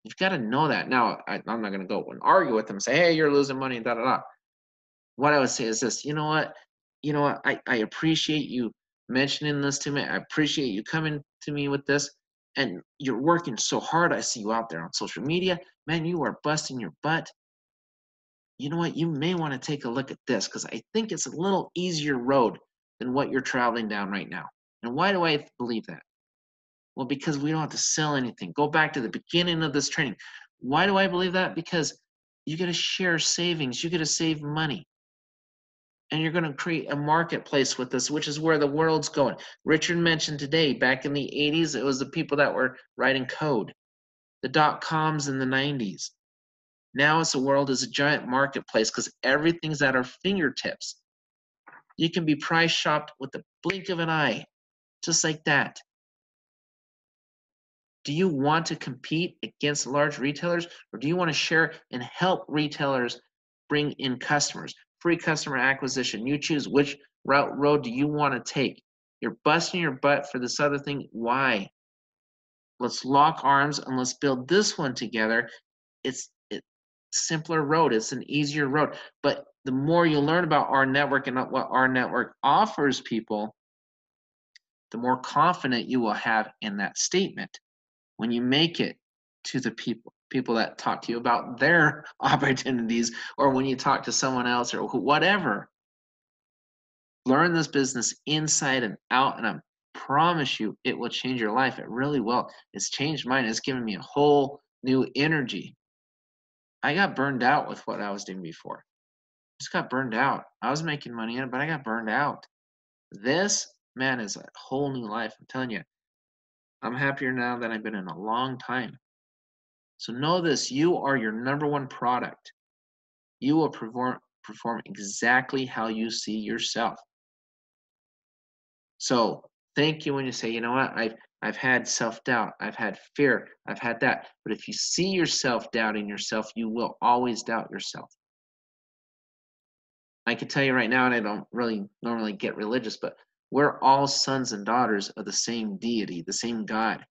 You've got to know that. Now, I'm not going to go and argue with them and say, hey, you're losing money, da da da. What I would say is this, you know what? I appreciate you mentioning this to me. I appreciate you coming to me with this. And you're working so hard. I see you out there on social media. Man, you are busting your butt. You know what? You may want to take a look at this because I think it's a little easier road than what you're traveling down right now. And why do I believe that? Well, because we don't have to sell anything. Go back to the beginning of this training. Why do I believe that? Because you get to share savings. You get to save money. And you're going to create a marketplace with this, which is where the world's going. Richard mentioned today, back in the 80s, it was the people that were writing code, the dot-coms in the 90s. Now it's the world is a giant marketplace because everything's at our fingertips. You can be price shopped with the blink of an eye, just like that. Do you want to compete against large retailers, or do you want to share and help retailers bring in customers? Free customer acquisition. You choose which road do you want to take. You're busting your butt for this other thing. Why? Let's lock arms and let's build this one together. It's a simpler road. It's an easier road. But the more you learn about our network and what our network offers people, the more confident you will have in that statement when you make it to the people that talk to you about their opportunities, or when you talk to someone else or whatever. Learn this business inside and out, and I promise you it will change your life. It really will. It's changed mine. It's given me a whole new energy. I got burned out with what I was doing before. Just got burned out. I was making money in it, but I got burned out. This, man, is a whole new life. I'm telling you, I'm happier now than I've been in a long time. So know this, you are your number one product. You will perform exactly how you see yourself. So thank you when you say, you know what, I've had self-doubt, I've had fear, I've had that. But if you see yourself doubting yourself, you will always doubt yourself. I can tell you right now, and I don't really normally get religious, but we're all sons and daughters of the same deity, the same God.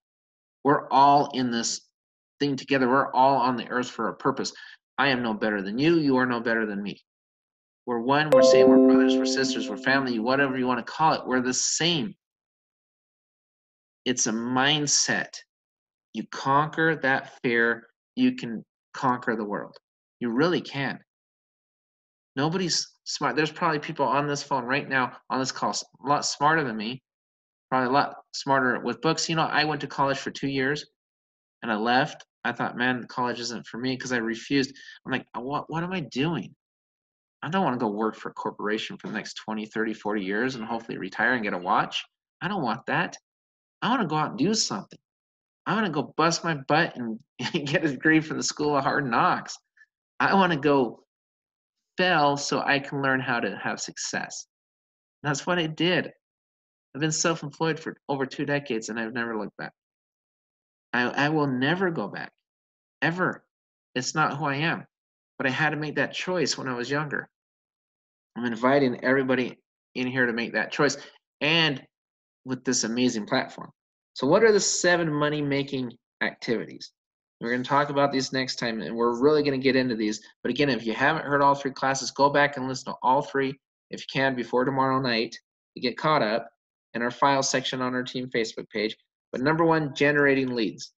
We're all in this thing together. We're all on the earth for a purpose. I am no better than you. You are no better than me. We're one, we're same, we're brothers, we're sisters, we're family, whatever you want to call it. We're the same. It's a mindset. You conquer that fear, you can conquer the world. You really can. Nobody's smart. There's probably people on this phone right now, on this call, a lot smarter than me, probably a lot smarter with books. You know, I went to college for 2 years and I left. I thought, man, college isn't for me because I refused. I'm like, what am I doing? I don't want to go work for a corporation for the next 20, 30, 40 years and hopefully retire and get a watch. I don't want that. I want to go out and do something. I want to go bust my butt and get a degree from the School of Hard Knocks. I want to go fail so I can learn how to have success. And that's what I did. I've been self-employed for over 2 decades and I've never looked back. I will never go back, ever. It's not who I am. But I had to make that choice when I was younger. I'm inviting everybody in here to make that choice, and with this amazing platform. So what are the 7 money-making activities? We're going to talk about these next time, and we're really going to get into these. But again, if you haven't heard all 3 classes, go back and listen to all 3 if you can before tomorrow night to get caught up in our file section on our team Facebook page. But number 1, generating leads.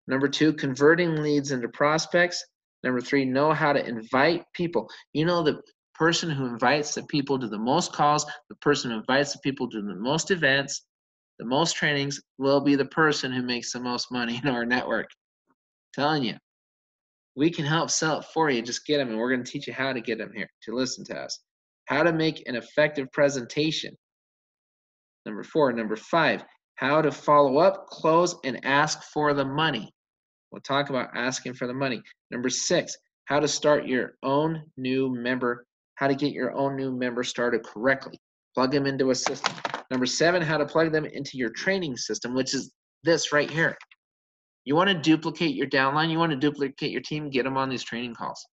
Number 2, converting leads into prospects. Number 3, know how to invite people. You know, the person who invites the people to the most calls, the person who invites the people to the most events, the most trainings, will be the person who makes the most money in our network. I'm telling you, we can help sell it for you. Just get them, and we're going to teach you how to get them here to listen to us. How to make an effective presentation. Number 4. Number 5, how to follow up, close, and ask for the money. We'll talk about asking for the money. Number 6, how to start your own new member, how to get your own new member started correctly. Plug them into a system. Number 7, how to plug them into your training system, which is this right here. You want to duplicate your downline, you want to duplicate your team, get them on these training calls.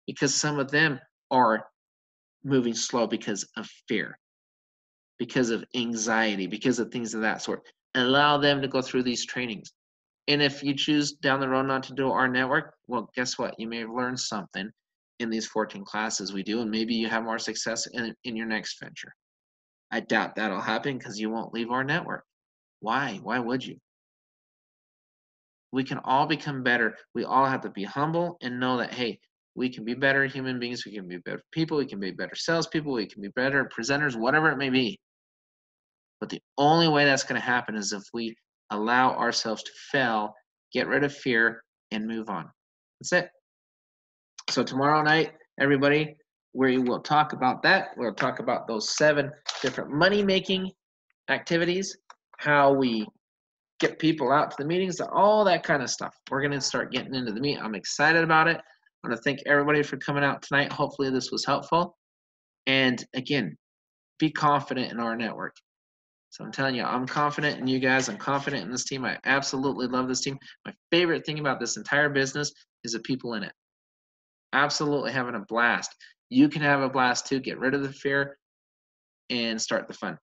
Because some of them are moving slow because of fear, because of anxiety, because of things of that sort. Allow them to go through these trainings. And if you choose down the road not to do our network, well, guess what? You may have learned something in these 14 classes we do, and maybe you have more success in your next venture. I doubt that'll happen because you won't leave our network. Why? Why would you? We can all become better. We all have to be humble and know that, hey, we can be better human beings. We can be better people. We can be better salespeople. We can be better presenters, whatever it may be. But the only way that's going to happen is if we allow ourselves to fail, get rid of fear, and move on. That's it. So tomorrow night, everybody, we will talk about that. We'll talk about those 7 different money-making activities, how we get people out to the meetings, all that kind of stuff. We're going to start getting into the meat. I'm excited about it. I want to thank everybody for coming out tonight. Hopefully this was helpful. And again, be confident in our network. So I'm telling you, I'm confident in you guys. I'm confident in this team. I absolutely love this team. My favorite thing about this entire business is the people in it. Absolutely having a blast. You can have a blast too. Get rid of the fear and start the fun.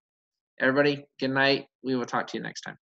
Everybody, good night. We will talk to you next time.